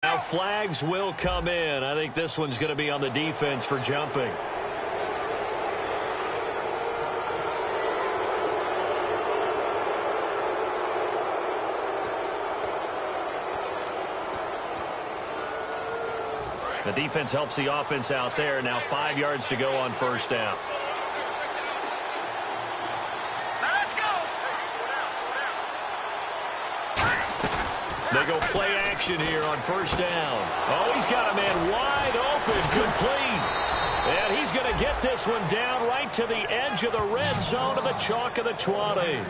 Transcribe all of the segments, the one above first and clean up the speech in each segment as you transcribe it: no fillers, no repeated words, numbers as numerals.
Now flags will come in. I think this one's going to be on the defense for jumping. The defense helps the offense out there. Now 5 yards to go on first down. They go play action here on first down. Oh, he's got a man wide open, complete. And he's going to get this one down right to the edge of the red zone of the chalk of the 20.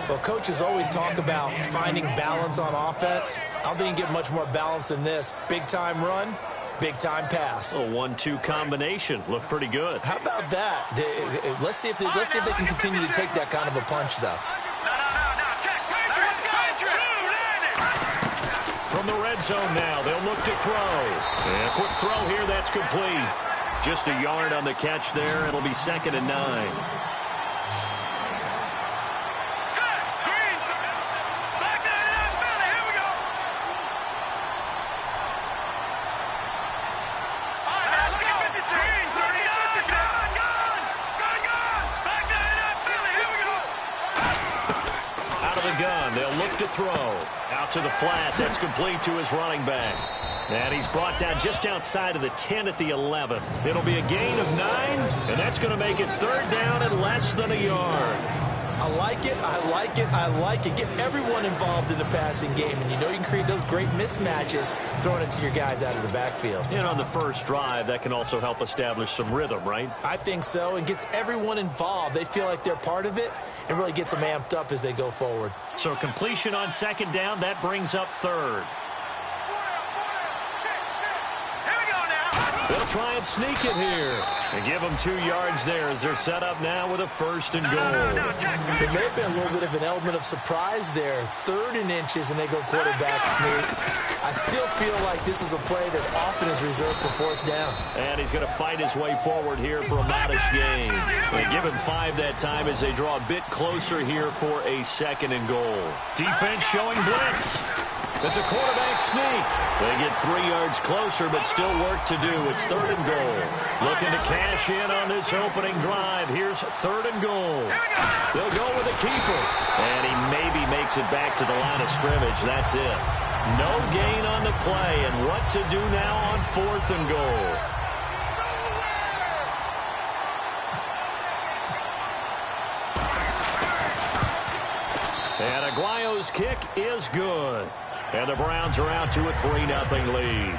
Well, coaches always talk about finding balance on offense. I don't think you get much more balance than this. Big-time run, big-time pass. A 1-2 combination. Looked pretty good. How about that? Let's see if they can continue to take that kind of a punch, though. From the red zone now, they'll look to throw. And a quick throw here, that's complete. Just a yard on the catch there. It'll be 2nd and 9. They'll look to throw. Out to the flat. That's complete to his running back. And he's brought down just outside of the 10 at the 11. It'll be a gain of 9, and that's going to make it 3rd down and less than a yard. I like it, I like it, I like it. Get everyone involved in the passing game, and you know you can create those great mismatches throwing it to your guys out of the backfield. And on the first drive, that can also help establish some rhythm, right? I think so, and gets everyone involved. They feel like they're part of it, and really gets them amped up as they go forward. So completion on 2nd down, that brings up 3rd. They'll try and sneak it here. And give them 2 yards there as they're set up now with a 1st and goal. There may have been a little bit of an element of surprise there. 3rd and inches, and they go quarterback sneak. I still feel like this is a play that often is reserved for 4th down. And he's going to fight his way forward here for a modest gain. They give him 5 that time as they draw a bit closer here for a 2nd and goal. Defense showing blitz. It's a quarterback sneak. They get 3 yards closer, but still work to do. It's 3rd and goal. Looking to cash in on this opening drive. Here's 3rd and goal. They'll go with a keeper. And he maybe makes it back to the line of scrimmage. That's it. No gain on the play. And what to do now on 4th and goal? And Aguayo's kick is good. And the Browns are out to a 3-0 lead.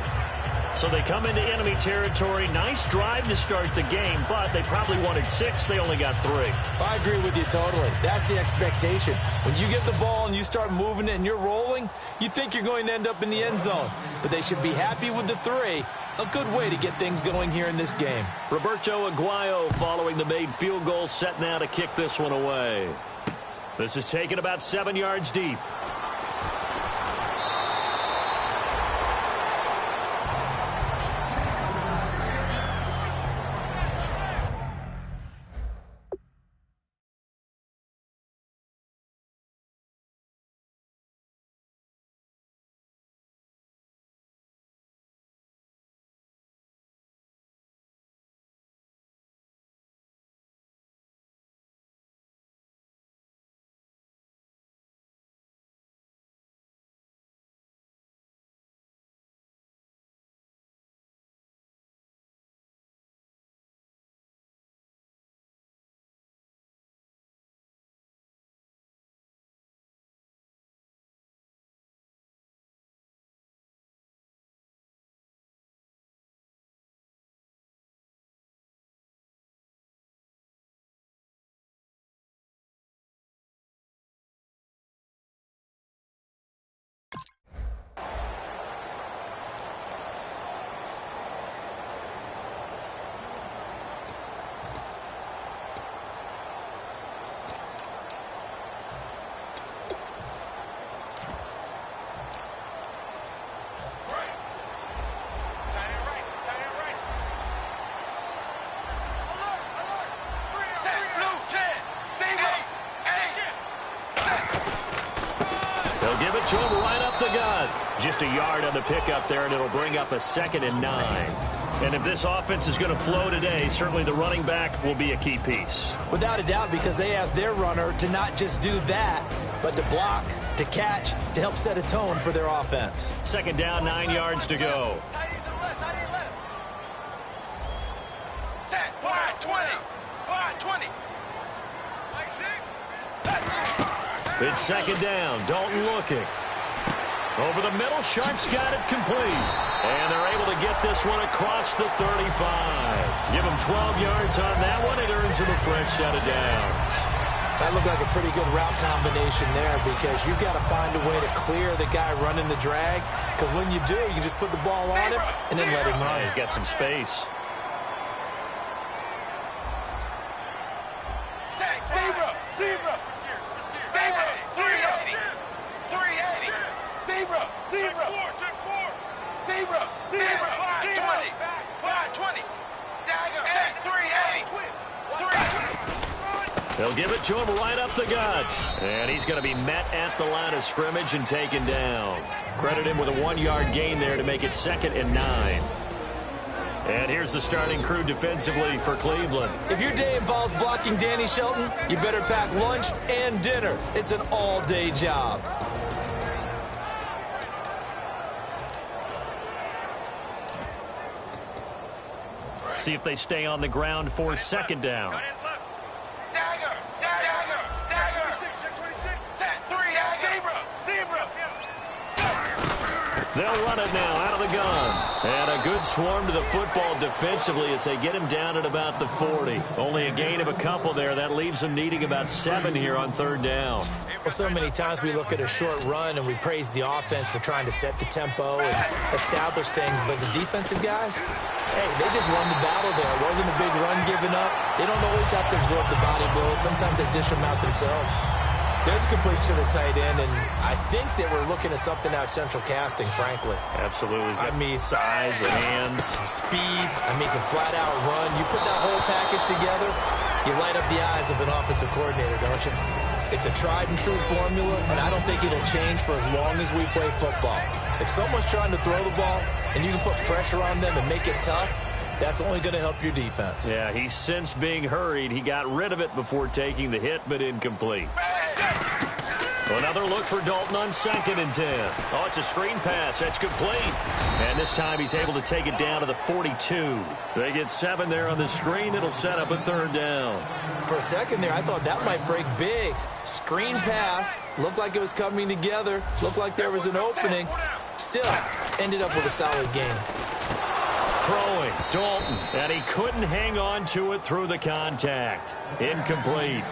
So they come into enemy territory. Nice drive to start the game, but they probably wanted 6. They only got 3. I agree with you totally. That's the expectation. When you get the ball and you start moving it and you're rolling, you think you're going to end up in the end zone. But they should be happy with the 3. A good way to get things going here in this game. Roberto Aguayo following the made field goal, set now to kick this one away. This is taken about 7 yards deep. Give it to him right up up the gut. Just a yard on the pickup there, and it'll bring up a 2nd and 9. And if this offense is going to flow today, certainly the running back will be a key piece. Without a doubt, because they asked their runner to not just do that, but to block, to catch, to help set a tone for their offense. 2nd down, 9 yards to go. It's 2nd down. Dalton looking. Over the middle, Sharp's got it complete. And they're able to get this one across the 35. Give him 12 yards on that one. It earns him a fresh set of downs. That looked like a pretty good route combination there because you've got to find a way to clear the guy running the drag. Because when you do, you just put the ball on him and then let him run. He's got some space. They'll give it to him right up the gut. And he's going to be met at the line of scrimmage and taken down. Credit him with a 1-yard gain there to make it 2nd and 9. And here's the starting crew defensively for Cleveland. If your day involves blocking Danny Shelton, you better pack lunch and dinner. It's an all-day job. See if they stay on the ground for 2nd down. They'll run it now out of the gun. And a good swarm to the football defensively as they get him down at about the 40. Only a gain of a couple there. That leaves them needing about 7 here on 3rd down. Well, so many times we look at a short run and we praise the offense for trying to set the tempo and establish things. But the defensive guys, hey, they just won the battle there. It wasn't a big run given up. They don't always have to absorb the body blows. Sometimes they dish them out themselves. There's a completion to the tight end, and I think that we're looking at something out of central casting, frankly. Absolutely. I mean, size, the hands. Speed. I mean, can flat out run. You put that whole package together, you light up the eyes of an offensive coordinator, don't you? It's a tried and true formula, and I don't think it'll change for as long as we play football. If someone's trying to throw the ball, and you can put pressure on them and make it tough, that's only going to help your defense. Yeah, he's since being hurried. He got rid of it before taking the hit, but incomplete. Another look for Dalton on 2nd and 10. Oh, it's a screen pass. That's complete. And this time he's able to take it down to the 42. They get 7 there on the screen. It'll set up a 3rd down. For a second there, I thought that might break big. Screen pass. Looked like it was coming together. Looked like there was an opening. Still, ended up with a solid game. Throwing, Dalton, and he couldn't hang on to it through the contact. Incomplete.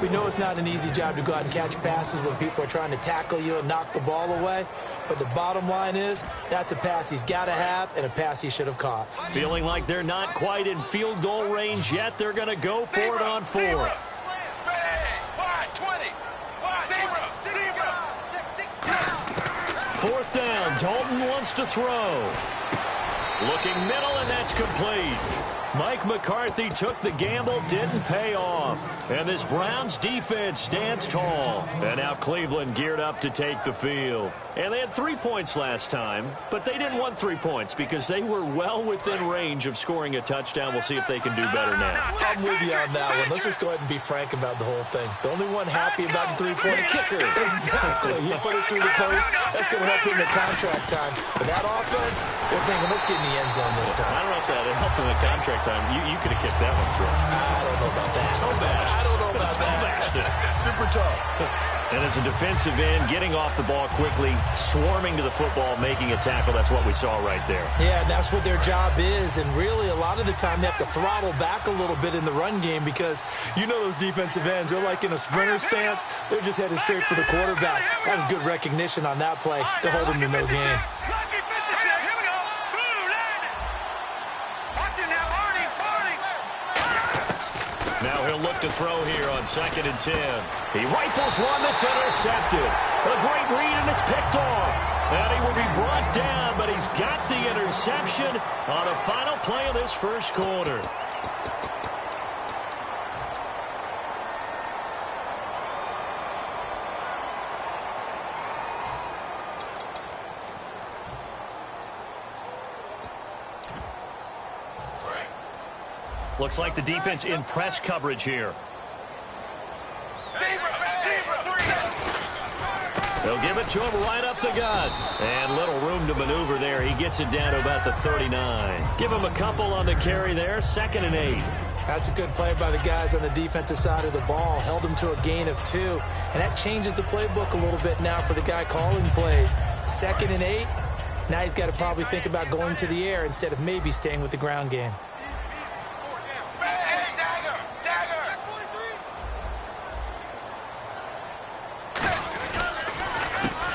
We know it's not an easy job to go out and catch passes when people are trying to tackle you and knock the ball away. But the bottom line is, that's a pass he's got to have and a pass he should have caught. Feeling like they're not quite in field goal range yet. They're going to go for it on 4th. 4th down. Dalton wants to throw. Looking middle, and that's complete. Mike McCarthy took the gamble, didn't pay off. And this Browns defense stands tall. And now Cleveland geared up to take the field. And they had 3 points last time, but they didn't want 3 points because they were well within range of scoring a touchdown. We'll see if they can do better now. I'm with you on that one. Let's just go ahead and be frank about the whole thing. The only one happy about the three-point kicker. Exactly. He put it through the post. That's going to help him in contract time. But that offense, they're thinking, let's get in the end zone this time. I don't know if that helped him in contract time. You could have kicked that one through. I don't know about that. I don't know about that. Super tough. And as a defensive end, getting off the ball quickly, swarming to the football, making a tackle, that's what we saw right there. Yeah, that's what their job is. And really, a lot of the time, they have to throttle back a little bit in the run game because you know those defensive ends, they're like in a sprinter stance. They're just headed straight for the quarterback. That was good recognition on that play to hold him to no gain. Now he'll look to throw here on 2nd and 10. He rifles one that's intercepted. A great read, and it's picked off. And he will be brought down, but he's got the interception on a final play of this first quarter. Looks like the defense in press coverage here. They'll give it to him right up the gut. And little room to maneuver there. He gets it down to about the 39. Give him a couple on the carry there. 2nd and 8. That's a good play by the guys on the defensive side of the ball. Held him to a gain of 2. And that changes the playbook a little bit now for the guy calling plays. 2nd and 8. Now he's got to probably think about going to the air instead of maybe staying with the ground game.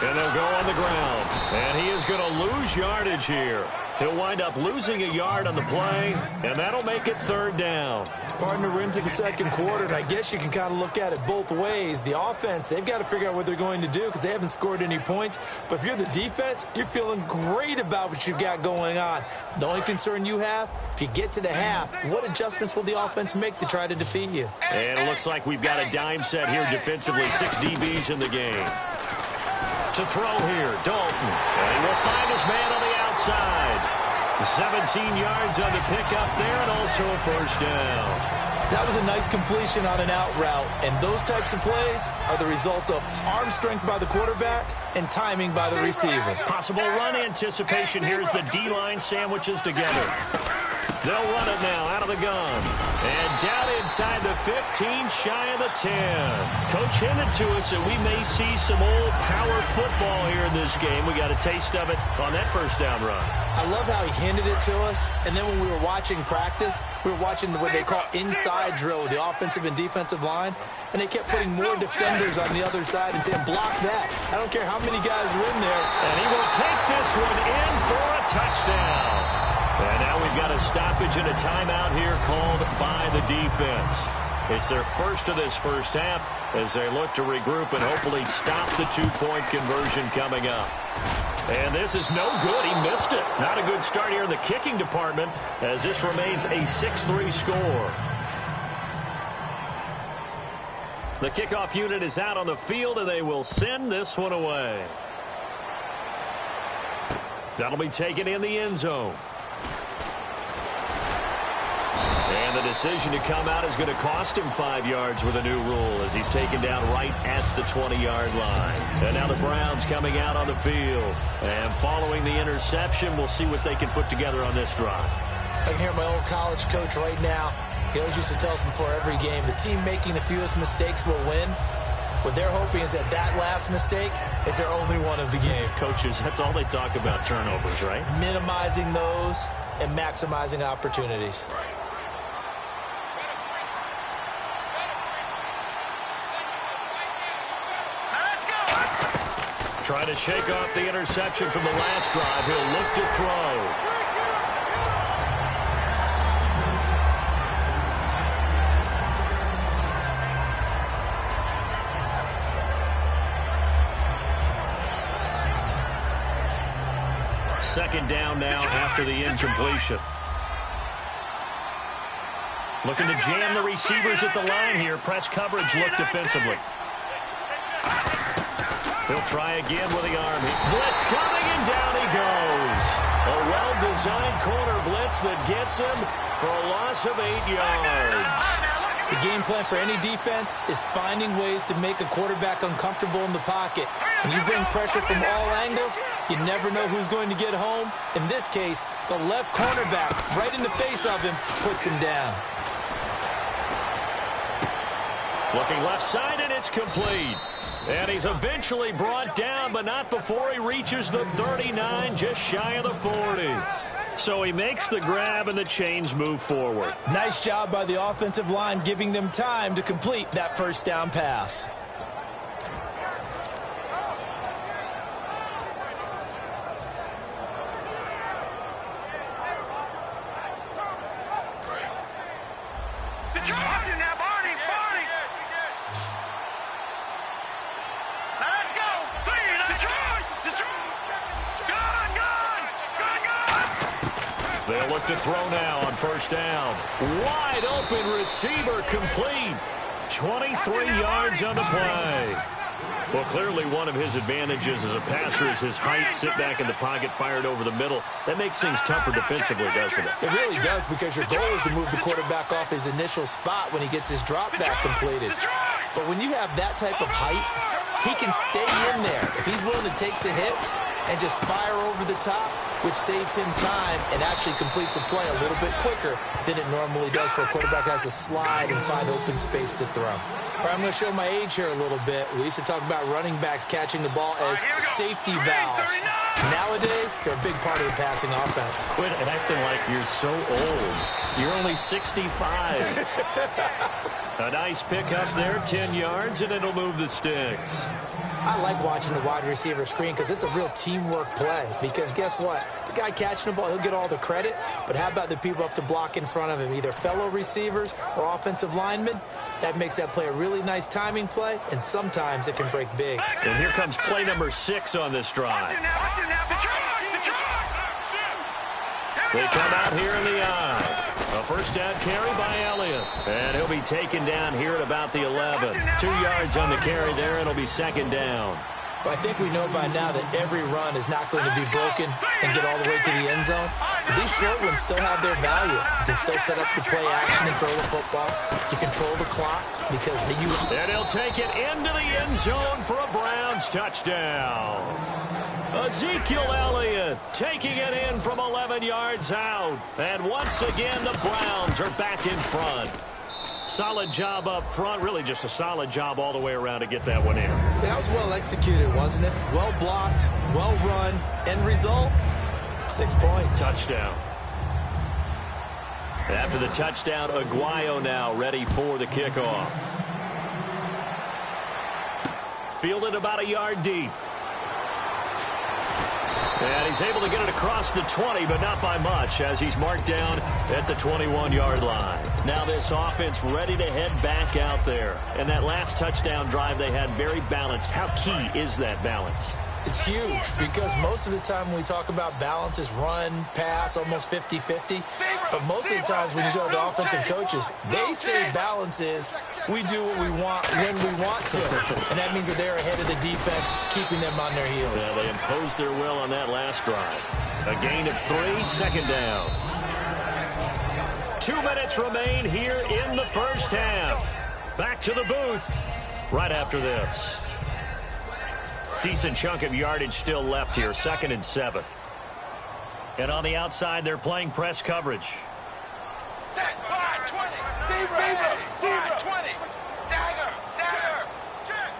And they'll go on the ground. And he is going to lose yardage here. He'll wind up losing a yard on the play, and that'll make it 3rd down. Partner, we're into the 2nd quarter, and I guess you can kind of look at it both ways. The offense, they've got to figure out what they're going to do because they haven't scored any points. But if you're the defense, you're feeling great about what you've got going on. The only concern you have, if you get to the half, what adjustments will the offense make to try to defeat you? And it looks like we've got a dime set here defensively. 6 DBs in the game. To throw here, Dalton. And he will find his man on the outside. 17 yards on the pickup there and also a 1st down. That was a nice completion on an out route. And those types of plays are the result of arm strength by the quarterback and timing by the receiver. Possible run anticipation here as the D-line sandwiches together. They'll run it now out of the gun. And down inside the 15, shy of the 10. Coach hinted to us that we may see some old power football here in this game. We got a taste of it on that 1st down run. I love how he handed it to us. And then when we were watching practice, we were watching what they call inside drill with the offensive and defensive line. And they kept putting more defenders on the other side and saying, block that. I don't care how many guys are in there. And he will take this one in for a touchdown. And now we've got a stoppage and a timeout here called by the defense. It's their first of this 1st half as they look to regroup and hopefully stop the 2-point conversion coming up. And this is no good. He missed it. Not a good start here in the kicking department as this remains a 6-3 score. The kickoff unit is out on the field, and they will send this one away. That'll be taken in the end zone. And the decision to come out is going to cost him 5 yards with a new rule as he's taken down right at the 20-yard line. And now the Browns coming out on the field. And following the interception, we'll see what they can put together on this drive. I can hear my old college coach right now. He always used to tell us before every game, the team making the fewest mistakes will win. What they're hoping is that that last mistake is their only one of the game. Coaches, that's all they talk about, turnovers, right? Minimizing those and maximizing opportunities. Trying to shake off the interception from the last drive. He'll look to throw. Second down now after the incompletion. Looking to jam the receivers at the line here. Press coverage look defensively. He'll try again with the arm. Blitz coming, and down he goes. A well-designed corner blitz that gets him for a loss of 8 yards. The game plan for any defense is finding ways to make a quarterback uncomfortable in the pocket. When you bring pressure from all angles, you never know who's going to get home. In this case, the left cornerback, right in the face of him, puts him down. Looking left side, and it's complete. And he's eventually brought down, but not before he reaches the 39, just shy of the 40. So he makes the grab, and the chains move forward. Nice job by the offensive line, giving them time to complete that first down pass. They'll look to throw now on first down. Wide open receiver complete. 23 yards on the play. Well, clearly one of his advantages as a passer is his height. Sit back in the pocket, fired over the middle. That makes things tougher defensively, doesn't it? It really does, because your goal is to move the quarterback off his initial spot when he gets his drop back completed. But when you have that type of height, he can stay in there. If he's willing to take the hits and just fire over the top, which saves him time and actually completes a play a little bit quicker than it normally does for a quarterback who has to slide and find open space to throw. All right, I'm going to show my age here a little bit. We used to talk about running backs catching the ball as safety valves. Nowadays, they're a big part of the passing offense. Quit acting like you're so old. You're only 65. A nice pickup there, 10 yards, and it'll move the sticks. I like watching the wide receiver screen because it's a real teamwork play. Because guess what? The guy catching the ball, he'll get all the credit. But how about the people up to block in front of him, either fellow receivers or offensive linemen? That makes that play a really nice timing play, and sometimes it can break big. And here comes play number 6 on this drive. They come out here in the eye. A first down carry by Elliott. And he'll be taken down here at about the 11. 2 yards on the carry there, and it'll be second down. But I think we know by now that every run is not going to be broken and get all the way to the end zone. But these short ones still have their value. You can still set up the play action and throw the football. You control the clock because And he'll take it into the end zone for a Browns touchdown. Ezekiel Elliott taking it in from 11 yards out. And once again, the Browns are back in front. Solid job up front. Really just a solid job all the way around to get that one in. That was well executed, wasn't it? Well blocked, well run. End result, 6 points. Touchdown. After the touchdown, Aguayo now ready for the kickoff. Fielded about a yard deep. And he's able to get it across the 20, but not by much, as he's marked down at the 21-yard line. Now this offense ready to head back out there. And that last touchdown drive they had very balanced. How key is that balance? It's huge, because most of the time when we talk about balance is run, pass, almost 50-50. But most of the times when you talk to offensive coaches, they say balance is we do what we want when we want to. And that means that they're ahead of the defense, keeping them on their heels. Yeah, they imposed their will on that last drive. A gain of 3, second down. 2 minutes remain here in the first half. Back to the booth right after this. Decent chunk of yardage still left here, 2nd and 7. And on the outside, they're playing press coverage. Set, 5, 20, zebra, 20, dagger, check.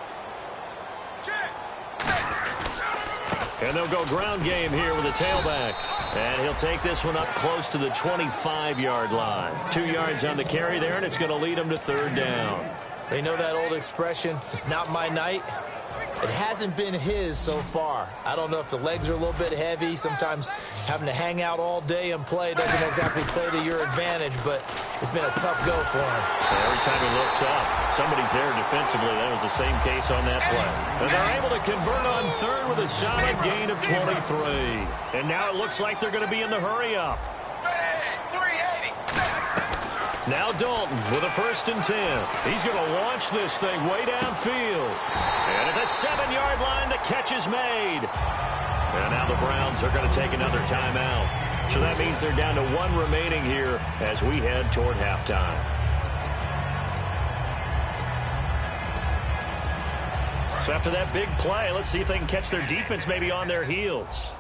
And they'll go ground game here with a tailback. And he'll take this one up close to the 25-yard line. 2 yards on the carry there, and it's going to lead him to 3rd down. They know that old expression, it's not my night. It hasn't been his so far. I don't know if the legs are a little bit heavy. Sometimes having to hang out all day and play doesn't exactly play to your advantage, but it's been a tough go for him. Every time he looks up, somebody's there defensively. That was the same case on that play. And they're able to convert on 3rd with a solid gain of 23. And now it looks like they're going to be in the hurry-up. Now Dalton with a 1st and 10. He's going to launch this thing way downfield. And at the 7-yard line, the catch is made. And now the Browns are going to take another timeout. So that means they're down to 1 remaining here as we head toward halftime. So after that big play, let's see if they can catch their defense maybe on their heels.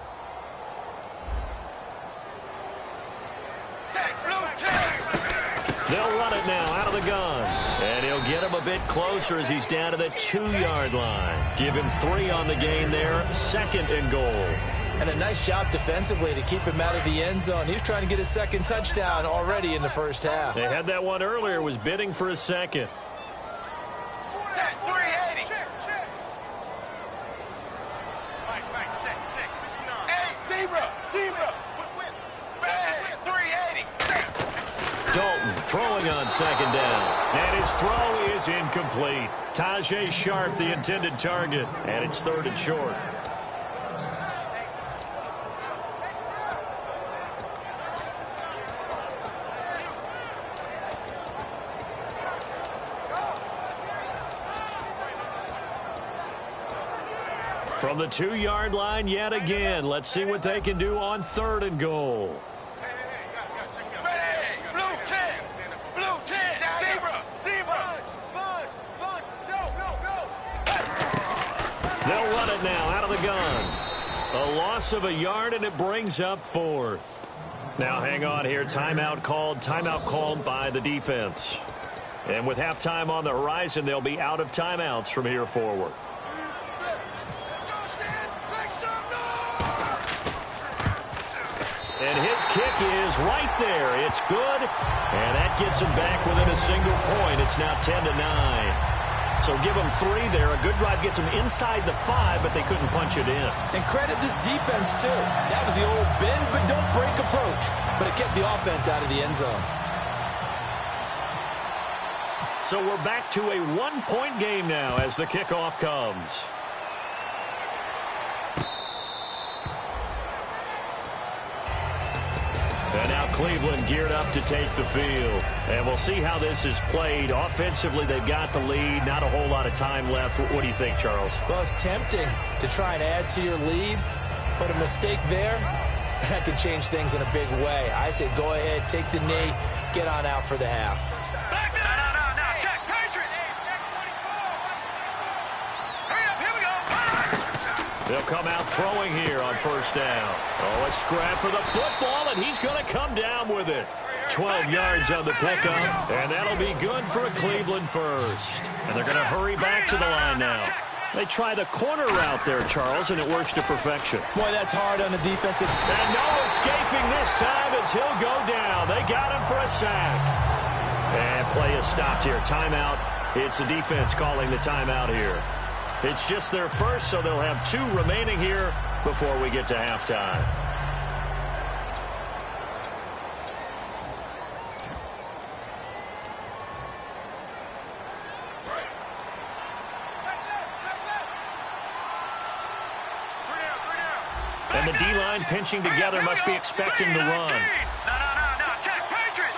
They'll run it now out of the gun. And he'll get him a bit closer as he's down to the 2-yard line. Give him 3 on the gain there. 2nd and goal. And a nice job defensively to keep him out of the end zone. He was trying to get his 2nd touchdown already in the first half. They had that one earlier, was bidding for a 2nd. Set, 380. Check. Hey, zebra. Dalton throwing on 2nd down. And his throw is incomplete. Tajay Sharp, the intended target. And it's 3rd and short. From the 2-yard line yet again. Let's see what they can do on 3rd and goal. Ready. Blue 10. Blue 10. Zebra. Zebra. Sponge. Go. They'll run it now out of the gun. A loss of a yard, and it brings up 4th. Now hang on here. Timeout called by the defense. And with halftime on the horizon, they'll be out of timeouts from here forward. And his kick is right there. It's good. And that gets him back within a single point. It's now 10-9. So give them 3 there. A good drive gets them inside the 5, but they couldn't punch it in. And credit this defense, too. That was the old bend but don't break approach. But it kept the offense out of the end zone. So we're back to a 1-point game now as the kickoff comes. And now Cleveland geared up to take the field. And we'll see how this is played. Offensively, they've got the lead. Not a whole lot of time left. What do you think, Charles? Well, it's tempting to try and add to your lead, but a mistake there, that could change things in a big way. I say go ahead, take the knee, get on out for the half. No. Check. Patriot. Check 24. Hurry up. Here we go. They'll come out throwing here on 1st down. Oh, a scrap for the football, and he's going to come down with it. 12 yards on the pickup, and that'll be good for a Cleveland first. And they're going to hurry back to the line now. They try the corner route there, Charles, and it works to perfection. Boy, that's hard on the defensive. And no escaping this time as he'll go down. They got him for a sack. And play is stopped here. Timeout. It's the defense calling the timeout here. It's just their first, so they'll have 2 remaining here before we get to halftime. And the D-line pinching together must be expecting the run. No. Check. Patriot.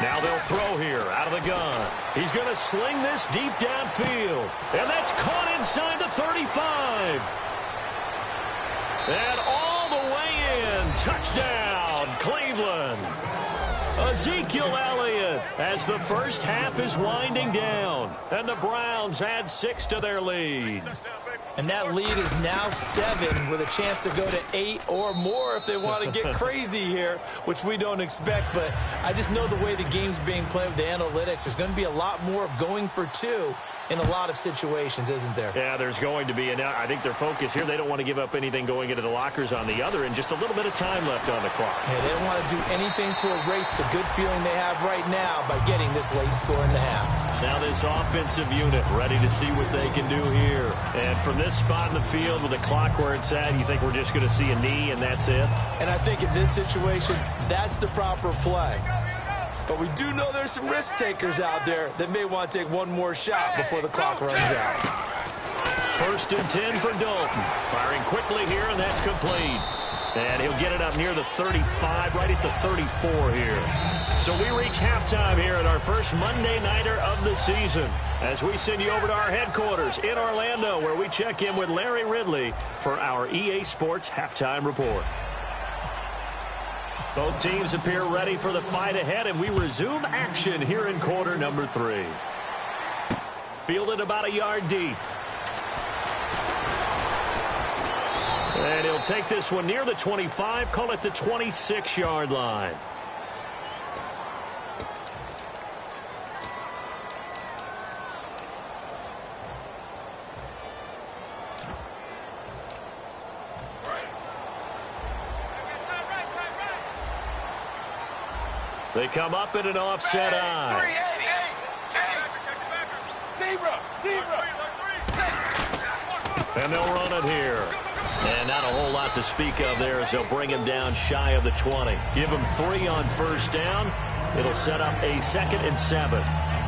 Now they'll throw here out of the gun. He's going to sling this deep downfield. And that's caught inside the 35. And all the way in. Touchdown, Cleveland. Ezekiel Elliott as the first half is winding down. And the Browns add 6 to their lead. And that lead is now 7 with a chance to go to 8 or more if they want to get crazy here, which we don't expect. But I just know the way the game's being played with the analytics, there's going to be a lot more of going for 2 in a lot of situations, isn't there? Yeah, there's going to be. And I think their focus here, they don't want to give up anything going into the lockers on the other, and just a little bit of time left on the clock. Yeah, they don't want to do anything to erase the good feeling they have right now by getting this late score in the half. Now this offensive unit ready to see what they can do here. And from this spot in the field with the clock where it's at, you think we're just going to see a knee and that's it? And I think in this situation, that's the proper play. But we do know there's some risk takers out there that may want to take one more shot before the clock runs out. 1st and 10 for Dalton. Firing quickly here, and that's complete. And he'll get it up near the 35, right at the 34 here. So we reach halftime here at our first Monday Nighter of the season as we send you over to our headquarters in Orlando, where we check in with Larry Ridley for our EA Sports Halftime Report. Both teams appear ready for the fight ahead, and we resume action here in quarter number 3. Fielded about a yard deep. And he'll take this one near the 25, call it the 26-yard line. They come up in an offset eye. And they'll run it here. And not a whole lot to speak of there as they'll bring him down shy of the 20. Give him 3 on 1st down. It'll set up a 2nd and 7.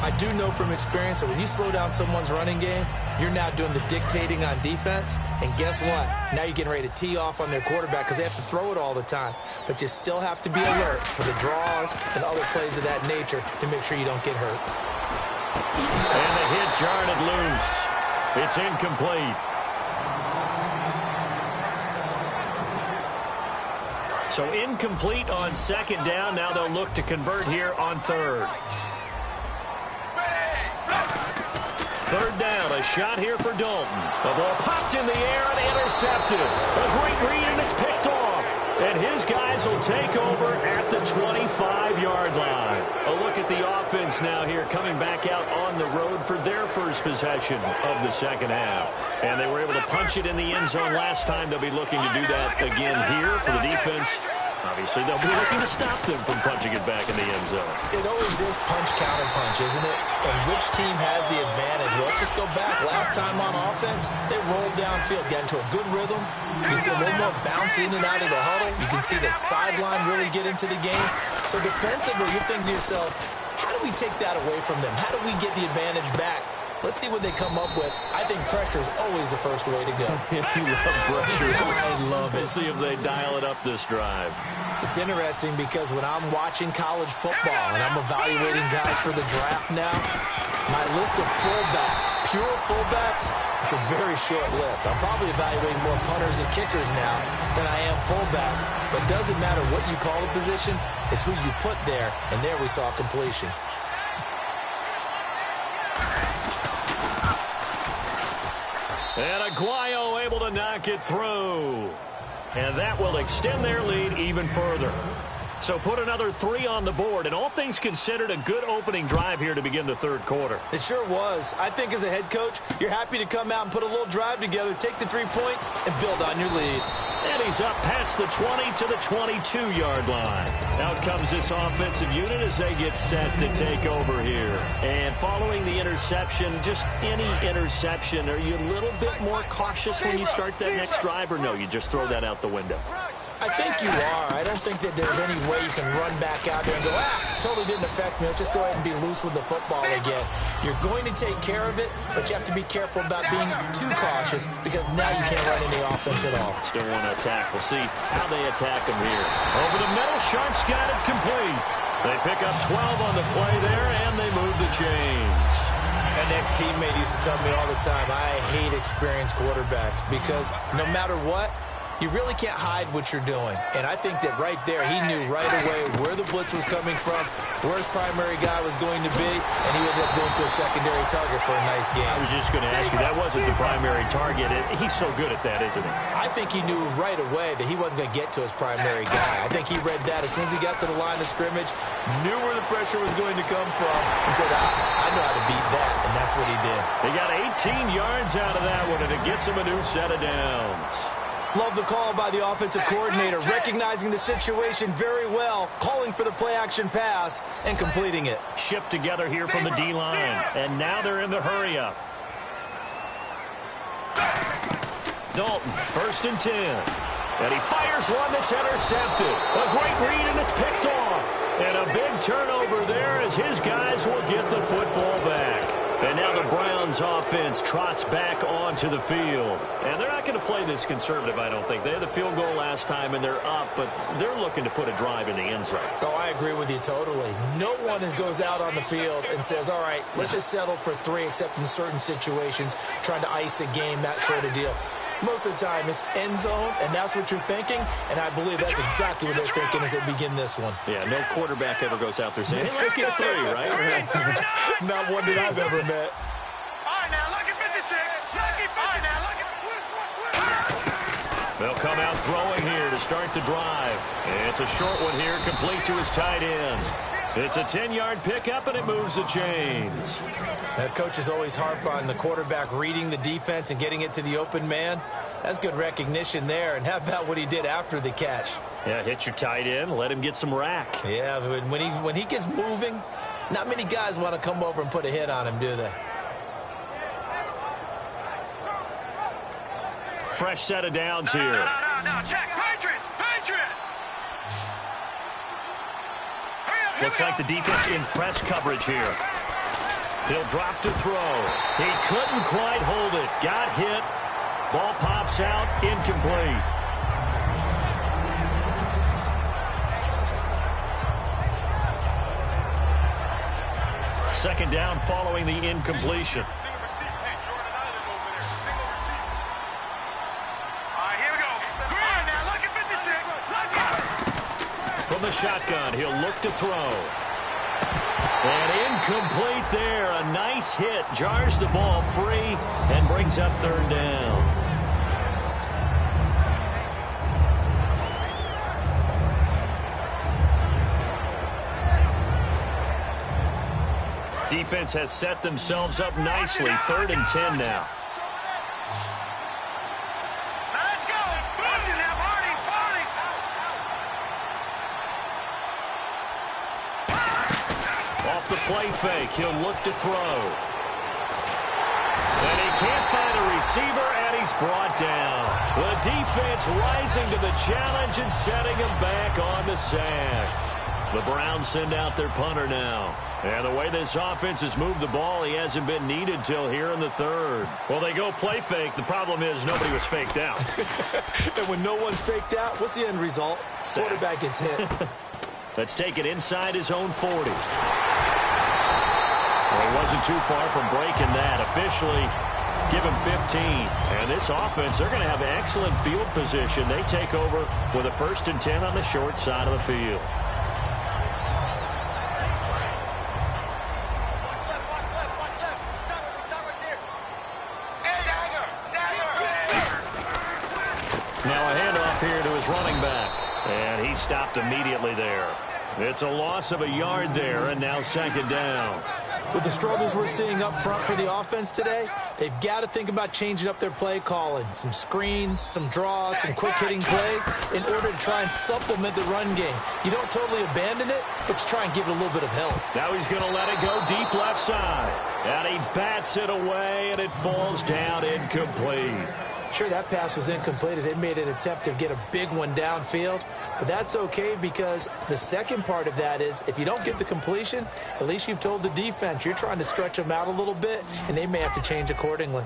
I do know from experience that when you slow down someone's running game, you're now doing the dictating on defense. And guess what? Now you're getting ready to tee off on their quarterback because they have to throw it all the time. But you still have to be alert for the draws and other plays of that nature to make sure you don't get hurt. And the hit jarred it loose. It's incomplete. So incomplete on second down. Now they'll look to convert here on third. Third down, a shot here for Dalton. The ball popped in the air and intercepted. A great read, and it's picked off. And his guys will take over at the 25-yard line. A look at the offense now here, coming back out on the road for their first possession of the second half. And they were able to punch it in the end zone last time. They'll be looking to do that again here for the defense. Obviously, they'll be looking to stop them from punching it back in the end zone. It always is punch, counter punch, isn't it? And which team has the advantage? Well, let's just go back. Last time on offense, they rolled downfield, got into a good rhythm. You can see a little more bounce in and out of the huddle. You can see the sideline really get into the game. So defensively, you're thinking to yourself, how do we take that away from them? How do we get the advantage back? Let's see what they come up with. I think pressure is always the first way to go. You love pressure. I love it. We'll see if they dial it up this drive. It's interesting because when I'm watching college football and I'm evaluating guys for the draft now, my list of fullbacks, pure fullbacks, it's a very short list. I'm probably evaluating more punters and kickers now than I am fullbacks. But it doesn't matter what you call the position, it's who you put there, and there we saw completion. And Aguayo able to knock it through. And that will extend their lead even further. So put another 3 on the board, and all things considered, a good opening drive here to begin the third quarter. It sure was. I think as a head coach, you're happy to come out and put a little drive together, take the 3 points, and build on your lead. And he's up past the 20 to the 22-yard line. Out comes this offensive unit as they get set to take over here. And following the interception, just any interception, are you a little bit more cautious when you start that next drive, or no, you just throw that out the window? I think you are. I don't think that there's any way you can run back out there and go, totally didn't affect me. Let's just go ahead and be loose with the football again. You're going to take care of it, but you have to be careful about being too cautious because now you can't run any offense at all. Still want to attack. We'll see how they attack them here. Over the middle, Sharp's got it complete. They pick up 12 on the play there, and they move the chains. An ex-teammate used to tell me all the time, I hate experienced quarterbacks because no matter what, you really can't hide what you're doing. And I think that right there, he knew right away where the blitz was coming from, where his primary guy was going to be, and he ended up going to a secondary target for a nice game. I was just going to ask you, that wasn't the primary target. He's so good at that, isn't he? I think he knew right away that he wasn't going to get to his primary guy. I think he read that as soon as he got to the line of scrimmage, knew where the pressure was going to come from, and said, I know how to beat that, and that's what he did. He got 18 yards out of that one, and it gets him a new set of downs. Love the call by the offensive coordinator, recognizing the situation very well, calling for the play-action pass, and completing it. Shift together here from the D-line, and now they're in the hurry-up. Dalton, 1st and 10. And he fires one that's intercepted. A great read, and it's picked off. And a big turnover there as his guys will get the football back. And now the Browns offense trots back onto the field. And they're not going to play this conservative, I don't think. They had the field goal last time, and they're up, but they're looking to put a drive in the end zone. Oh, I agree with you totally. No one goes out on the field and says, all right, let's just settle for 3, except in certain situations, trying to ice a game, that sort of deal. Most of the time, it's end zone, and that's what you're thinking, and I believe that's exactly what they're thinking as they begin this one. Yeah, no quarterback ever goes out there saying, hey, let's get 3, right? Not one that I've ever met. All right, now, look at 56. All right, now, look at... They'll come out throwing here to start the drive. It's a short one here, complete to his tight end. It's a 10-yard pickup, and it moves the chains. Coaches always harp on the quarterback reading the defense and getting it to the open man. That's good recognition there. And how about what he did after the catch? Yeah, hit your tight end, let him get some rack. Yeah, when he gets moving, not many guys want to come over and put a hit on him, do they? Fresh set of downs here. No, check. Patriot. Looks like the defense in press coverage here. He'll drop to throw. He couldn't quite hold it. Got hit. Ball pops out. Incomplete. Second down following the incompletion. From the shotgun, he'll look to throw. And incomplete there. A nice hit. Jars the ball free and brings up third down. Defense has set themselves up nicely. 3rd and 10 now. Let's go. Watching that party, party. Off the play fake, he'll look to throw. And he can't find a receiver, and he's brought down. The defense rising to the challenge and setting him back on the sack. The Browns send out their punter now. And the way this offense has moved the ball, he hasn't been needed till here in the 3rd. Well, they go play fake. The problem is nobody was faked out. And when no one's faked out, what's the end result? Sack. Quarterback gets hit. Let's take it inside his own 40. Well, he wasn't too far from breaking that. Officially, give him 15. And this offense, they're going to have excellent field position. They take over with a 1st and 10 on the short side of the field. Now a handoff here to his running back. And he stopped immediately there. It's a loss of a yard there, and now 2nd down. With the struggles we're seeing up front for the offense today, they've got to think about changing up their play calling. Some screens, some draws, some quick-hitting plays in order to try and supplement the run game. You don't totally abandon it, but you try and give it a little bit of help. Now he's going to let it go deep left side. And he bats it away, and it falls down incomplete. Sure, that pass was incomplete as they made an attempt to get a big one downfield. But that's okay because the second part of that is if you don't get the completion, at least you've told the defense you're trying to stretch them out a little bit, and they may have to change accordingly.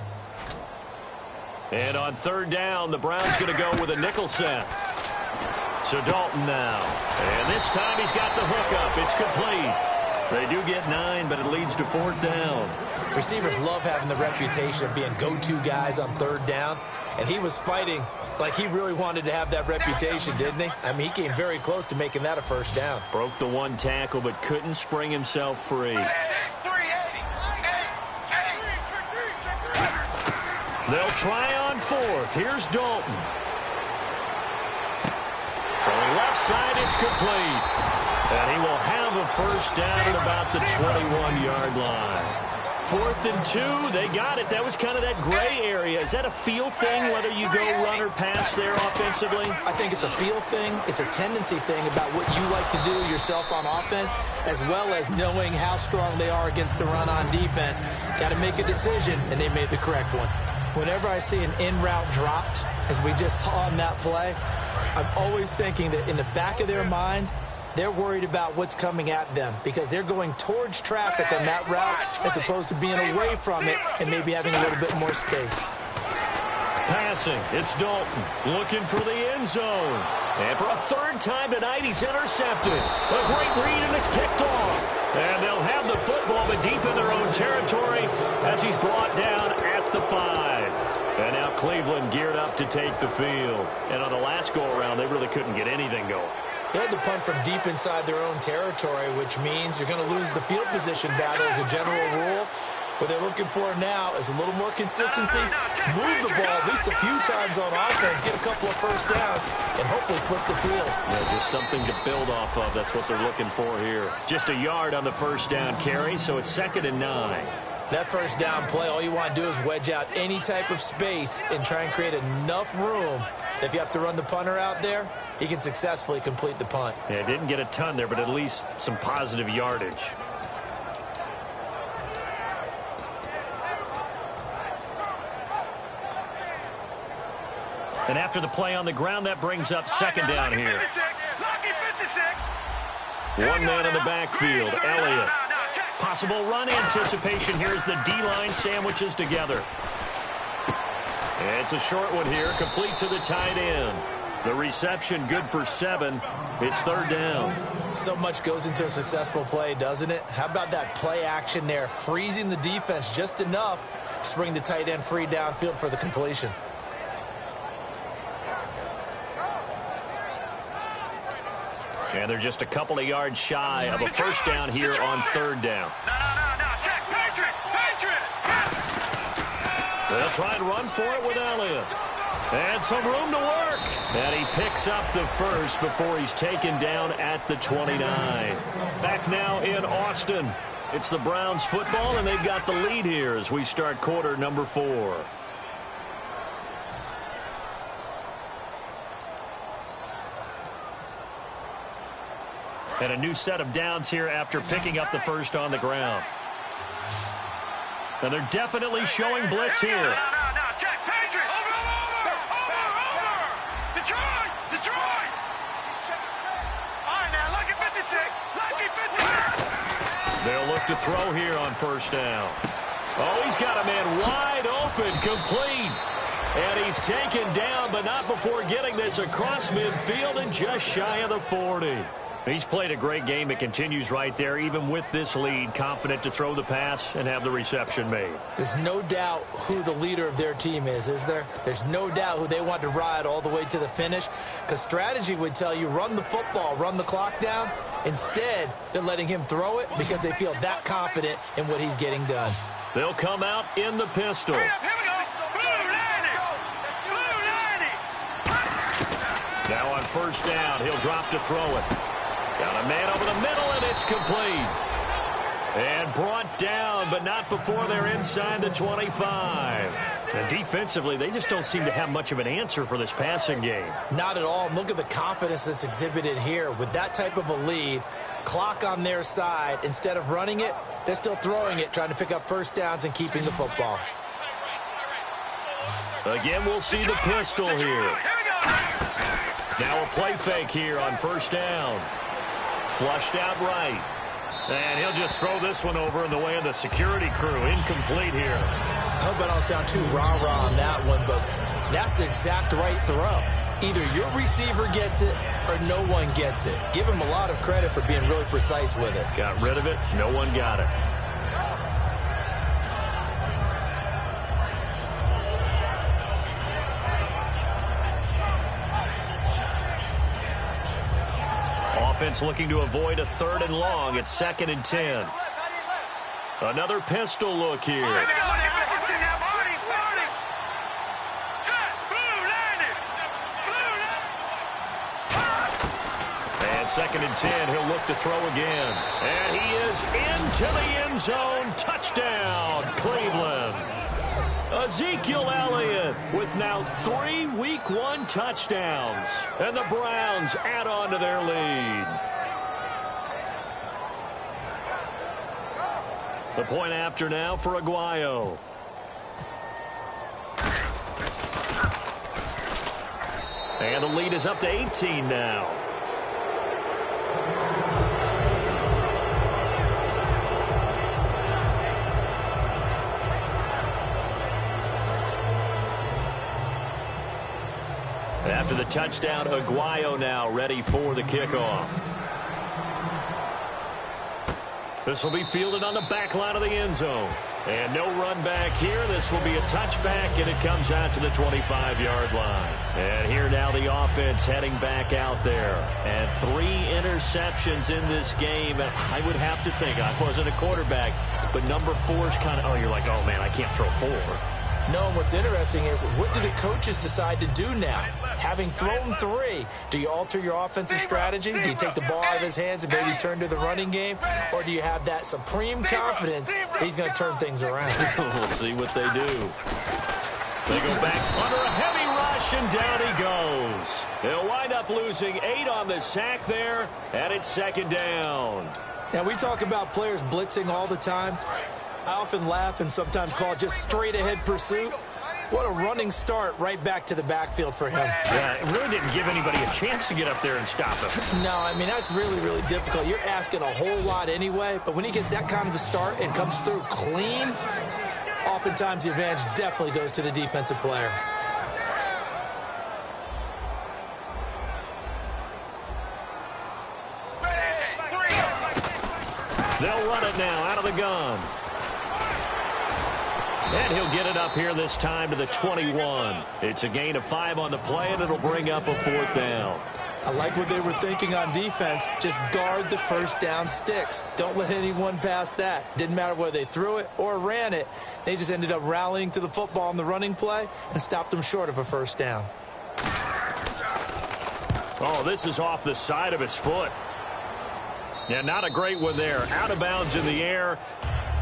And on 3rd down, the Browns going to go with a nickel set. So Dalton now. And this time he's got the hook up. It's complete. They do get 9, but it leads to 4th down. Receivers love having the reputation of being go-to guys on 3rd down, and he was fighting like he really wanted to have that reputation, didn't he? I mean, he came very close to making that a 1st down. Broke the one tackle, but couldn't spring himself free. They'll try on 4th. Here's Dalton. Throwing left side, it's complete. And he will have a 1st down at about the 21-yard line. 4th and 2, they got it. That was kind of that gray area. Is that a feel thing, whether you go run or pass there offensively? I think it's a feel thing. It's a tendency thing about what you like to do yourself on offense, as well as knowing how strong they are against the run on defense. Got to make a decision, and they made the correct one. Whenever I see an in-route dropped, as we just saw on that play, I'm always thinking that in the back of their mind, they're worried about what's coming at them because they're going towards traffic on that route as opposed to being away from it and maybe having a little bit more space. Passing, it's Dalton looking for the end zone. And for a 3rd time tonight, he's intercepted. A great read, and it's picked off. And they'll have the football, but deep in their own territory as he's brought down at the 5. And now Cleveland geared up to take the field. And on the last go-around, they really couldn't get anything going. They had to punt from deep inside their own territory, which means you're going to lose the field position battle as a general rule. What they're looking for now is a little more consistency, move the ball at least a few times on offense, get a couple of 1st downs, and hopefully flip the field. Yeah, just something to build off of. That's what they're looking for here. Just a yard on the 1st down carry, so it's 2nd and 9. That 1st down play, all you want to do is wedge out any type of space and try and create enough room. If you have to run the punter out there, he can successfully complete the punt. Yeah, didn't get a ton there, but at least some positive yardage. And after the play on the ground, that brings up 2nd down here. One man in the backfield, Elliott. Possible run anticipation here as the D-line sandwiches together. It's a short one here, complete to the tight end. The reception good for 7. It's 3rd down. So much goes into a successful play, doesn't it? How about that play action there, freezing the defense just enough to bring the tight end free downfield for the completion. And they're just a couple of yards shy of a first down here on third down. No. Check. Patriot. They'll try and run for it with Elliott. And some room to work. And he picks up the first before he's taken down at the 29. Back now in Austin. It's the Browns football, and they've got the lead here as we start quarter number 4. And a new set of downs here after picking up the first on the ground. And they're definitely showing blitz here. No. Check. Patriot. Over. Detroit. All right, now, lucky 56. Lucky 56. They'll look to throw here on first down. Oh, he's got a man wide open, complete. And he's taken down, but not before getting this across midfield and just shy of the 40. He's played a great game. It continues right there, even with this lead, confident to throw the pass and have the reception made. There's no doubt who the leader of their team is there? There's no doubt who they want to ride all the way to the finish, because strategy would tell you run the football, run the clock down. Instead, they're letting him throw it because they feel that confident in what he's getting done. They'll come out in the pistol. Here we go. Blue 90. Now on first down, he'll drop to throw it. Got a man over the middle, and it's complete. And brought down, but not before they're inside the 25. And defensively, they just don't seem to have much of an answer for this passing game. Not at all. Look at the confidence that's exhibited here. With that type of a lead, clock on their side, instead of running it, they're still throwing it, trying to pick up first downs and keeping the football. Again, we'll see the pistol here. Now a play fake here on first down. Flushed out right. And he'll just throw this one over in the way of the security crew. Incomplete here. I hope I don't sound too rah-rah on that one, but that's the exact right throw. Either your receiver gets it or no one gets it. Give him a lot of credit for being really precise with it. Got rid of it. No one got it. Offense looking to avoid a 3rd and long. It's 2nd and 10. Another pistol look here. And 2nd and 10, he'll look to throw again. And he is into the end zone. Touchdown, Cleveland. Ezekiel Elliott with now 3 Week 1 touchdowns. And the Browns add on to their lead. The point after now for Aguayo. And the lead is up to 18 now. After the touchdown, Aguayo now ready for the kickoff. This will be fielded on the back line of the end zone. And no run back here. This will be a touchback, and it comes out to the 25-yard line. And here now the offense heading back out there. And 3 interceptions in this game. And I would have to think, I wasn't a quarterback, but number 4 is kind of, oh, you're like, oh, man, I can't throw 4. No, what's interesting is, what do the coaches decide to do now? Having thrown 3, do you alter your offensive strategy? Do you take the ball out of his hands and maybe turn to the running game? Or do you have that supreme confidence that he's going to turn things around? We'll see what they do. They go back under a heavy rush, and down he goes. They'll wind up losing 8 on the sack there, and it's 2nd down. Now, we talk about players blitzing all the time. I often laugh and sometimes call it just straight-ahead pursuit. What a running start right back to the backfield for him. Yeah, it really didn't give anybody a chance to get up there and stop him. No, I mean, that's really, really difficult. You're asking a whole lot anyway, but when he gets that kind of a start and comes through clean, oftentimes the advantage definitely goes to the defensive player. They'll run it now out of the gun. And he'll get it up here this time to the 21. It's a gain of 5 on the play, and it'll bring up a 4th down. I like what they were thinking on defense. Just guard the first down sticks. Don't let anyone pass that. Didn't matter whether they threw it or ran it. They just ended up rallying to the football on the running play and stopped them short of a first down. Oh, this is off the side of his foot. Yeah, not a great one there. Out of bounds in the air.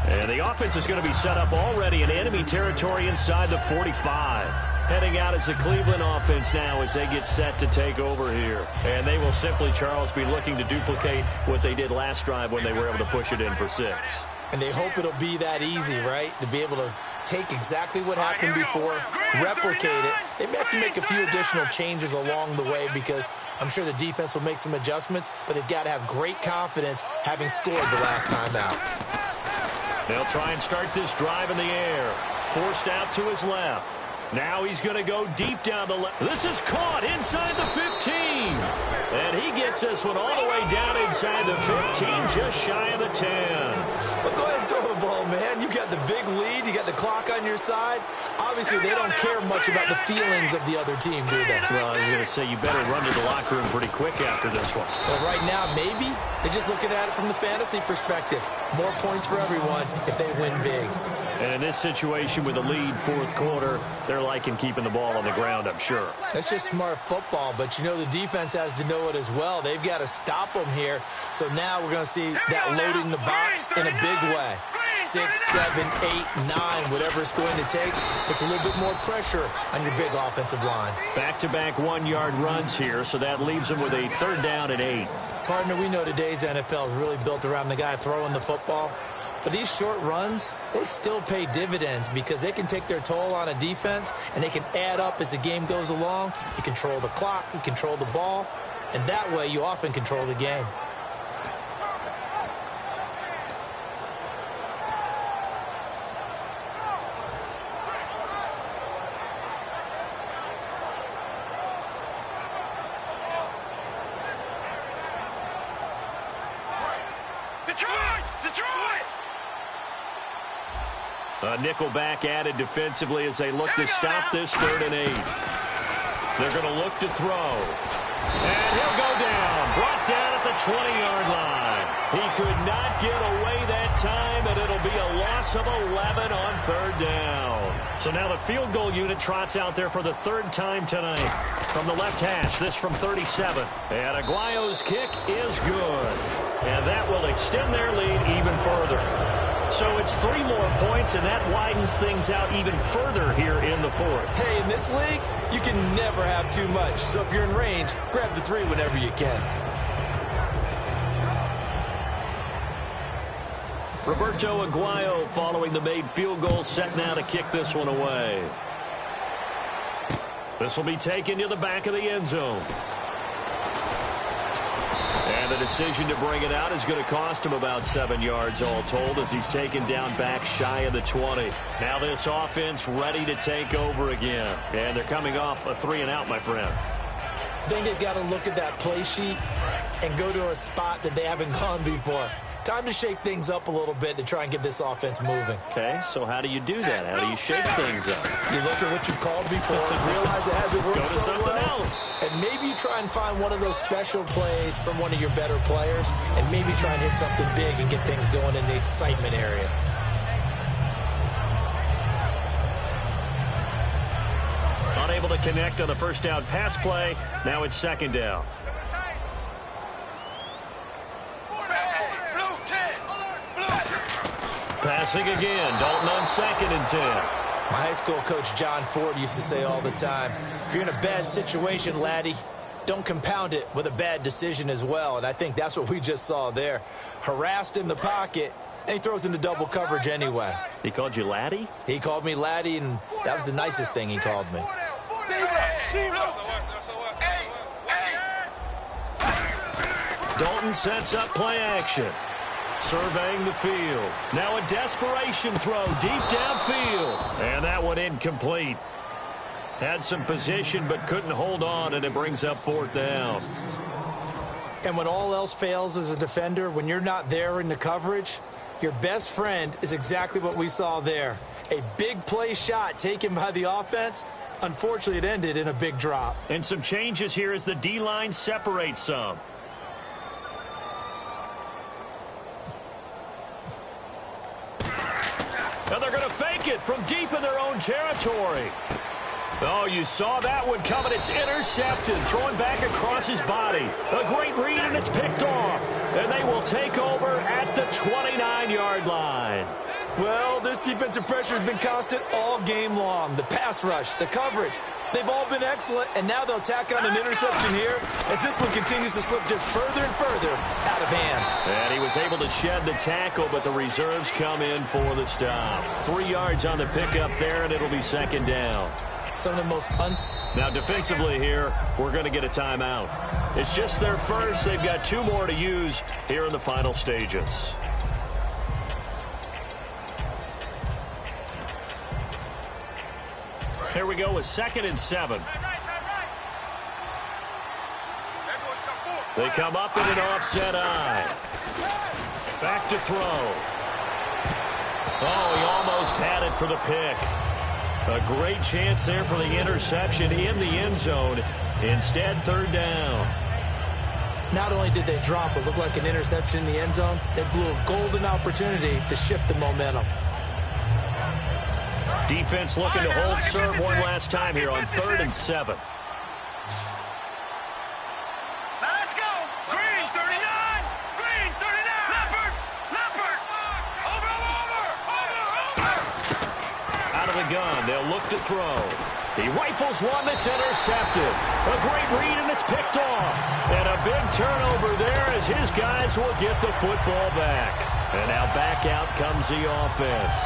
And the offense is going to be set up already in enemy territory inside the 45. Heading out as the Cleveland offense now as they get set to take over here. And they will simply, Charles, be looking to duplicate what they did last drive when they were able to push it in for 6. And they hope it'll be that easy, right? To be able to take exactly what happened before, replicate it. They may have to make a few additional changes along the way because I'm sure the defense will make some adjustments, but they've got to have great confidence having scored the last time out. They'll try and start this drive in the air. Forced out to his left. Now he's going to go deep down the left. This is caught inside the 15. And he gets this one all the way down inside the 15, just shy of the 10. Well, go ahead and throw the ball, man. You got the big lead. You got the clock on your side. Obviously, they don't care much about the feelings of the other team, do they? Well, I was going to say, you better run to the locker room pretty quick after this one. Well, right now, maybe. They're just looking at it from the fantasy perspective. More points for everyone if they win big. And in this situation with a lead fourth quarter, they're liking keeping the ball on the ground, I'm sure. That's just smart football, but you know the defense has to know it as well. They've got to stop them here. So now we're going to see that loading the box in a big way. 6, 7, 8, 9, whatever it's going to take, puts a little bit more pressure on your big offensive line. Back-to-back one-yard runs here, so that leaves them with a 3rd down and 8. Partner, we know today's NFL is really built around the guy throwing the football. But these short runs, they still pay dividends because they can take their toll on a defense and they can add up as the game goes along. You control the clock, you control the ball, and that way you often control the game. A nickelback added defensively as they look to stop this 3rd and 8. They're going to look to throw. And he'll go down. Brought down at the 20-yard line. He could not get away that time, and it'll be a loss of 11 on 3rd down. So now the field goal unit trots out there for the 3rd time tonight. From the left hash, this from 37. And Aguayo's kick is good. And that will extend their lead even further. So it's 3 more points, and that widens things out even further here in the 4th. Hey, in this league, you can never have too much. So if you're in range, grab the 3 whenever you can. Roberto Aguayo following the made field goal, set now to kick this one away. This will be taken to the back of the end zone. And the decision to bring it out is going to cost him about 7 yards all told as he's taken down back shy of the 20. Now this offense ready to take over again. And they're coming off a 3 and out, my friend. I think they've got to look at that play sheet and go to a spot that they haven't gone before. Time to shake things up a little bit to try and get this offense moving. Okay, so how do you do that? How do you shake things up? You look at what you've called before and realize it hasn't worked so well. Go to something else. And maybe you try and find one of those special plays from one of your better players and maybe try and hit something big and get things going in the excitement area. Unable to connect on the first down pass play. Now it's 2nd down. Passing again. Dalton on 2nd and 10. My high school coach John Ford used to say all the time, if you're in a bad situation, laddie, don't compound it with a bad decision as well. And I think that's what we just saw there. Harassed in the pocket, and he throws into double coverage anyway. He called you laddie? He called me laddie, and that was the nicest thing he called me. Dalton sets up play action. Surveying the field. Now a desperation throw deep downfield. And that one incomplete. Had some position but couldn't hold on, and it brings up 4th down. And when all else fails as a defender, when you're not there in the coverage, your best friend is exactly what we saw there. A big play shot taken by the offense, Unfortunately, it ended in a big drop. And some changes here as the D-line separates some. And they're going to fake it from deep in their own territory. Oh, you saw that one coming. It's intercepted, throwing back across his body. A great read, and it's picked off. And they will take over at the 29-yard line. Well, this defensive pressure has been constant all game long. The pass rush, the coverage, they've all been excellent, and now they'll tack on an interception here as this one continues to slip just further and further out of hand. And he was able to shed the tackle, but the reserves come in for the stop. 3 yards on the pickup there, and it'll be second down. Some of the most Now, defensively here, we're going to get a timeout. It's just their first. They've got 2 more to use here in the final stages. Here we go with 2nd and 7. They come up in an offset eye. Back to throw. Oh, he almost had it for the pick. A great chance there for the interception in the end zone. Instead, 3rd down. Not only did they drop what looked like an interception in the end zone, they blew a golden opportunity to shift the momentum. Defense looking to hold serve one last time here on 3rd and 7. Let's go. Green 39. Green 39. Leopard. Leopard. Over. Out of the gun, they'll look to throw. He rifles one that's intercepted. A great read, and it's picked off. And a big turnover there as his guys will get the football back. And now back out comes the offense.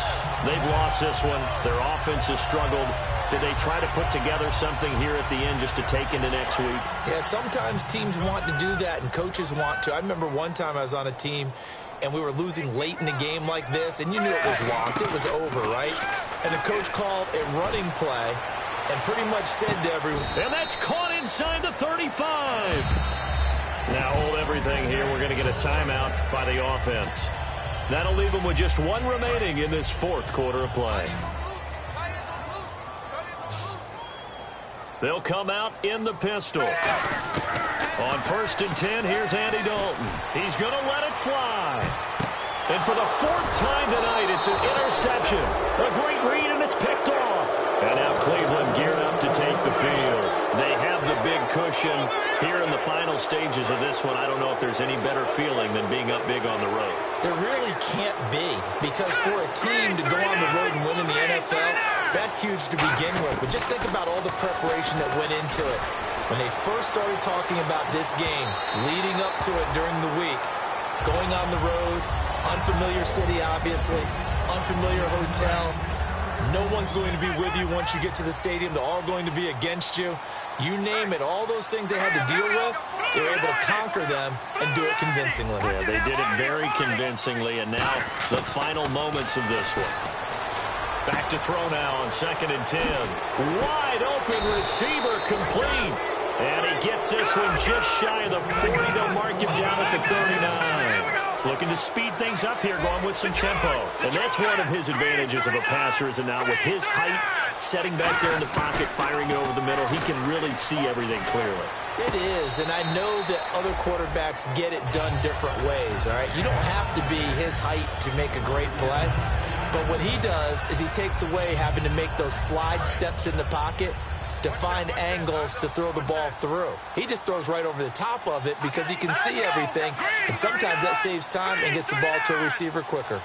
They've lost this one. Their offense has struggled. Did they try to put together something here at the end just to take into next week? Yeah, sometimes teams want to do that, and coaches want to. I remember one time I was on a team, and we were losing late in the game like this, and you knew it was lost. It was over, right? And the coach called a running play and pretty much said to everyone. And that's caught inside the 35. Now hold everything here. We're going to get a timeout by the offense. That'll leave them with just 1 remaining in this 4th quarter of play. They'll come out in the pistol. On 1st and 10, here's Andy Dalton. He's going to let it fly. And for the 4th time tonight, it's an interception. A great read, and it's picked off. And now Cleveland geared up to take the field. They have the big cushion here in the final stages of this one. I don't know if there's any better feeling than being up big on the road. There really can't be, because for a team to go on the road and win in the NFL, that's huge to begin with. But just think about all the preparation that went into it. When they first started talking about this game, leading up to it during the week, going on the road, unfamiliar city, obviously, unfamiliar hotel. No one's going to be with you once you get to the stadium. They're all going to be against you. You name it, all those things they had to deal with, they were able to conquer them and do it convincingly. Yeah, they did it very convincingly, and now the final moments of this one. Back to throw now on 2nd and 10. Wide open receiver complete. And he gets this one just shy of the 40. They'll mark him down at the 39. Looking to speed things up here, going with some tempo. And that's one of his advantages of a passer, is now with his height, setting back there in the pocket, firing over the middle, he can really see everything clearly. It is, and I know that other quarterbacks get it done different ways, all right? You don't have to be his height to make a great play. But what he does is he takes away having to make those slide steps in the pocket to find angles to throw the ball through. He just throws right over the top of it because he can see everything, and sometimes that saves time and gets the ball to a receiver quicker.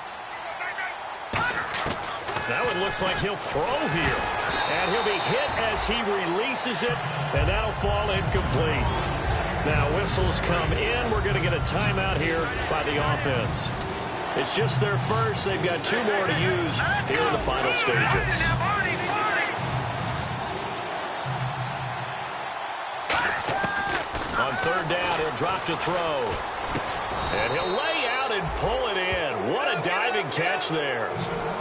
That one looks like he'll throw here. And he'll be hit as he releases it, and that'll fall incomplete. Now whistles come in. We're going to get a timeout here by the offense. It's just their first. They've got 2 more to use here in the final stages. On 3rd down, he'll drop to throw. And he'll lay out and pull it in. What a diving catch there.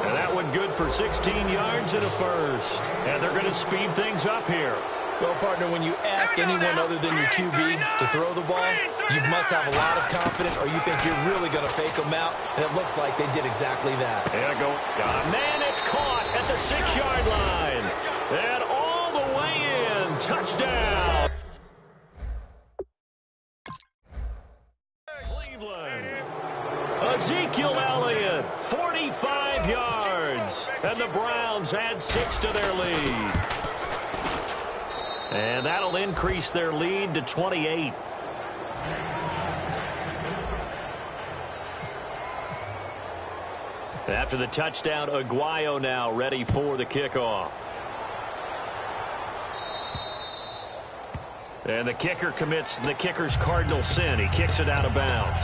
And that one good for 16 yards and a first. And they're going to speed things up here. Well, partner, when you ask anyone other than your QB to throw the ball, you must have a lot of confidence, or you think you're really going to fake them out, and it looks like they did exactly that. There go. Man, it's caught at the 6-yard line. And all the touchdown. Cleveland. Ezekiel Elliott, 45 yards. And the Browns add 6 to their lead. And that'll increase their lead to 28. After the touchdown, Aguayo now ready for the kickoff. And the kicker commits the kicker's cardinal sin. He kicks it out of bounds.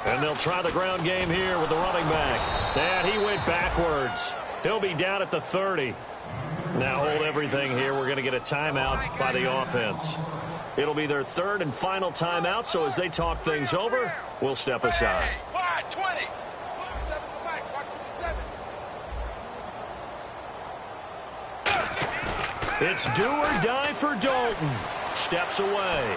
And they'll try the ground game here with the running back. And he went backwards. He'll be down at the 30. Now hold everything here. We're going to get a timeout by the offense. It'll be their third and final timeout, so as they talk things over, we'll step aside. It's do or die for Dalton. Steps away.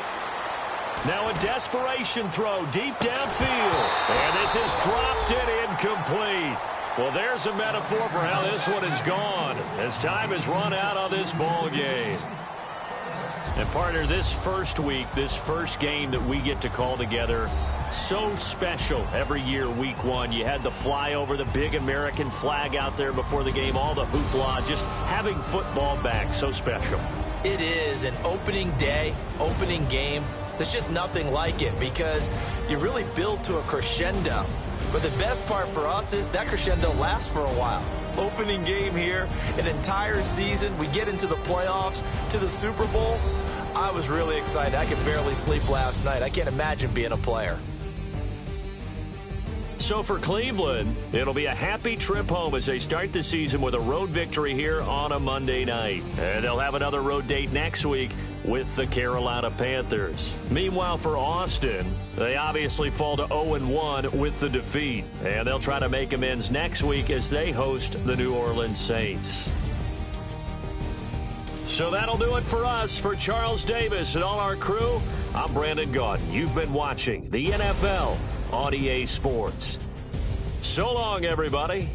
Now a desperation throw deep downfield. And this is dropped it incomplete. Well, there's a metaphor for how this one is gone as time has run out on this ball game. And, partner, this first week, this first game that we get to call together, so special every year, week one. You had the flyover, the big American flag out there before the game, all the hoopla, just having football back, so special. It is an opening day, opening game. There's just nothing like it because you really build to a crescendo. But the best part for us is that crescendo lasts for a while. Opening game here, an entire season. We get into the playoffs, to the Super Bowl. I was really excited. I could barely sleep last night. I can't imagine being a player. So for Cleveland, it'll be a happy trip home as they start the season with a road victory here on a Monday night. And they'll have another road date next week with the Carolina Panthers. Meanwhile, for Austin, they obviously fall to 0-1 with the defeat. And they'll try to make amends next week as they host the New Orleans Saints. So that'll do it for us. For Charles Davis and all our crew, I'm Brandon Gaudin. You've been watching the NFL on EA Sports. So long, everybody.